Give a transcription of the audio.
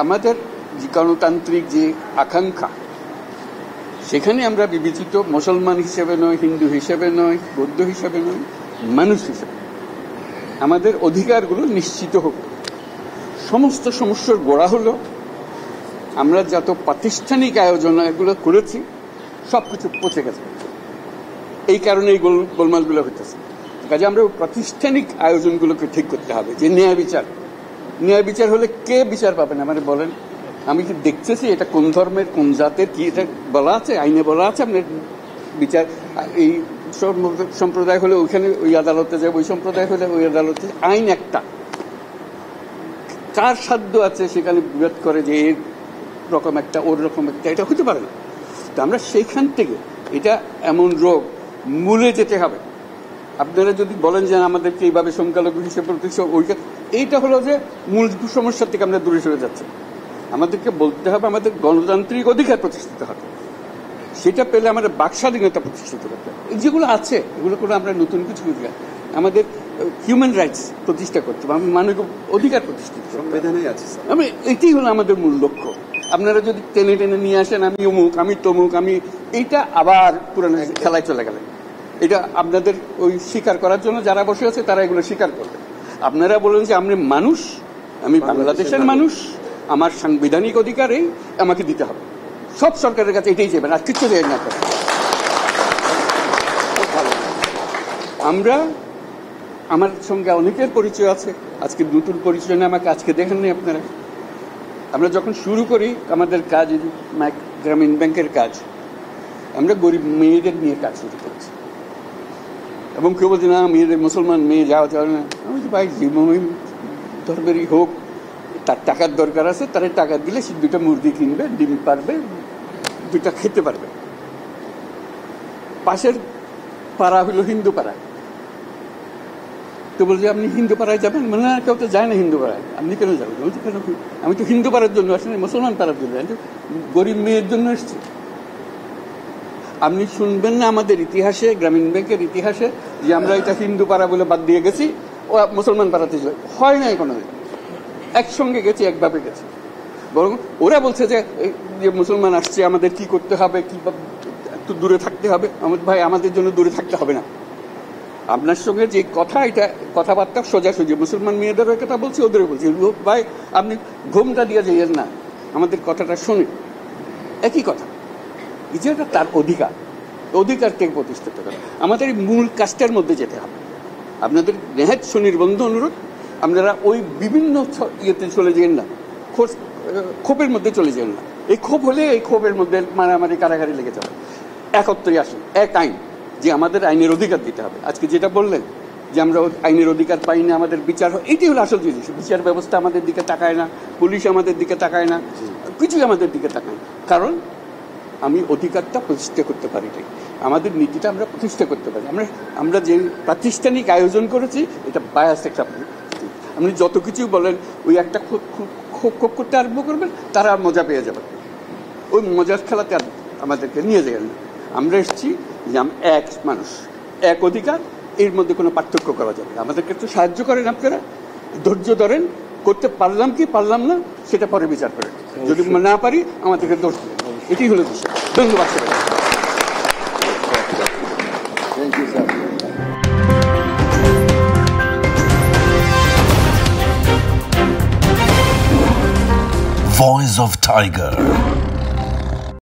আমাদের যে গণতান্ত্রিক যে আকাঙ্ক্ষা, সেখানে আমরা বিবেচিত মুসলমান হিসেবে নয়, হিন্দু হিসেবে নয়, বৌদ্ধ হিসেবে নয়, মানুষ হিসেবে আমাদের অধিকারগুলো নিশ্চিত হোক। সমস্ত সমস্যার গোড়া হলো আমরা যত প্রাতিষ্ঠানিক আয়োজন এগুলো করেছি সবকিছু পচে গেছে। এই কারণে এই গোলমালগুলো হইতেছে। কাজে আমরা প্রাতিষ্ঠানিক আয়োজনগুলোকে ঠিক করতে হবে। যে ন্যায় বিচার হলে কে বিচার পাবেন আমাকে বলেন। আমি কি দেখতেছি এটা কোন ধর্মের কোন জাতের কি, এটা বলা আছে আইনে বলা আছে। আপনার বিচার এই সম্প্রদায় হলে ওইখানে ওই আদালতে যাবে, ওই সম্প্রদায় হলে ওই আদালতে। আইন একটা, কার সাধ্য আছে সেখানে বিরোধ করে যে এর রকম একটা ওর রকম একটা, এটা হতে পারে না। তো আমরা সেইখান থেকে এটা এমন রোগ মূলে যেতে হবে। আপনারা যদি বলেন যে আমাদেরকে এইভাবে সংখ্যালঘু হিসেবে ওইটা, এইটা হলো যে মূল সমস্যা থেকে আমরা দূরে সরে যাচ্ছি। আমাদেরকে বলতে হবে আমাদের গণতান্ত্রিক অধিকার প্রতিষ্ঠিত হবে, সেটা পেলে আমাদের বাক স্বাধীনতা প্রতিষ্ঠিত করতে হবে। যেগুলো আছে এগুলো করে আমরা নতুন কিছু আমাদের হিউম্যান রাইটস প্রতিষ্ঠা করতে হবে, মানবিক অধিকার প্রতিষ্ঠিত সংবিধানে আছে। এটাই হলো আমাদের মূল লক্ষ্য। আপনারা যদি টেনে টেনে নিয়ে আসেন আমি অমুক আমি তমুক আমি, এইটা আবার পুরানো খেলায় চলে গেলেন। এটা আপনাদের ওই স্বীকার করার জন্য যারা বসে আছে তারা এগুলো স্বীকার করবে। আপনারা বলেন যে আমি মানুষ, আমি বাংলাদেশের মানুষ, আমার সাংবিধানিক অধিকারেই আমাকে দিতে হবে। সব সরকারের কাছে এটাই চাইবেন, আর কিছু দেয় না। আমরা আমার সঙ্গে অনেকের পরিচয় আছে, আজকে নতুন পরিচয় না, আমাকে আজকে দেখেননি আপনারা। আমরা যখন শুরু করি আমাদের কাজ গ্রামীণ ব্যাংকের কাজ, আমরা গরিব মেয়েদের নিয়ে কাজ শুরু করেছি। এবং কেউ বলছে না মেয়েদের মুসলমান মেয়ে যাওয়া যাবে না। আমি তো ভাই যে ধর্মেরই হোক, তার টাকার দরকার আছে, তারা টাকা দিলে সে দুটা মুরগি কিনবে, ডিম পারবে, দুটা খেতে পারবে। পাশের পাড়া হলো হিন্দু পাড়া, তো বলছে আপনি হিন্দু পাড়ায় যাবেন? মানে না, কেউ তো যায় না হিন্দু পাড়ায়, আপনি কেন যাবেন? বলছি কেন, আমি তো হিন্দু পাড়ার জন্য আসিনি, মুসলমান পাড়ার জন্য, গরিব মেয়ের জন্য এসছি। আপনি শুনবেন না আমাদের ইতিহাসে, গ্রামীণ ব্যাংকের ইতিহাসে, যে আমরা এটা হিন্দু পাড়া বলে বাদ দিয়ে গেছি, ও মুসলমান পাড়াতে যাবে, হয় নাই কোনোদিন। একসঙ্গে গেছি, একভাবে গেছি। বরং ওরা বলছে যে মুসলমান আসছে, আমাদের কি করতে হবে, কি একটু দূরে থাকতে হবে। ভাই আমাদের জন্য দূরে থাকতে হবে না। আপনার সঙ্গে যে কথা, এটা কথাবার্তা সোজাসুজি, মুসলমান মেয়েদেরও কথা বলছি, ওদেরও বলছি। ভাই আপনি ঘুমটা দিয়ে যাইয়েন না, আমাদের কথাটা শুনে। একই কথা, যেটা তার অধিকারকে প্রতিষ্ঠিত করে। আমাদের এই মূল কাজটার মধ্যে যেতে হবে। আপনাদের নেহাত সুনির্বন্ধ অনুরোধ, আপনারা ওই বিভিন্ন ইয়েতে চলে যান না, ক্ষোভের মধ্যে চলে যান না। এই ক্ষোভ হলে এই ক্ষোভের মধ্যে মারামারি কারাগারি লেগে যাবে। একত্রে আসুন, এক আইন, যে আমাদের আইনের অধিকার দিতে হবে। আজকে যেটা বললেন যে আমরা আইনের অধিকার পাই না, আমাদের বিচার, এইটাই হলো আসল জিনিস। বিচার ব্যবস্থা আমাদের দিকে তাকায় না, পুলিশ আমাদের দিকে তাকায় না, কিছুই আমাদের দিকে তাকায় না। কারণ আমি অধিকারটা প্রতিষ্ঠা করতে পারি নাই, আমাদের নীতিটা আমরা প্রতিষ্ঠা করতে পারি। আমরা যে প্রাতিষ্ঠানিক আয়োজন করেছি, এটা বায়াস একটা। আপনি যত কিছু বলেন, ওই একটা ক্ষোভ করতে আরম্ভ করবেন, তারা মজা পেয়ে যাবেন। ওই মজার খেলাতে আমাদেরকে নিয়ে যাবেন না। আমরা এসেছি যে এক মানুষ, এক অধিকার, এর মধ্যে কোনো পার্থক্য করা যাবে না। আমাদেরকে একটু সাহায্য করেন আপনারা, ধৈর্য ধরেন, করতে পারলাম কি পারলাম না সেটা পরে বিচার করেন। যদি না পারি আমাদেরকে দোষ দেবেন, এটাই হলো বিষয়। ধন্যবাদ। Voice of Tiger.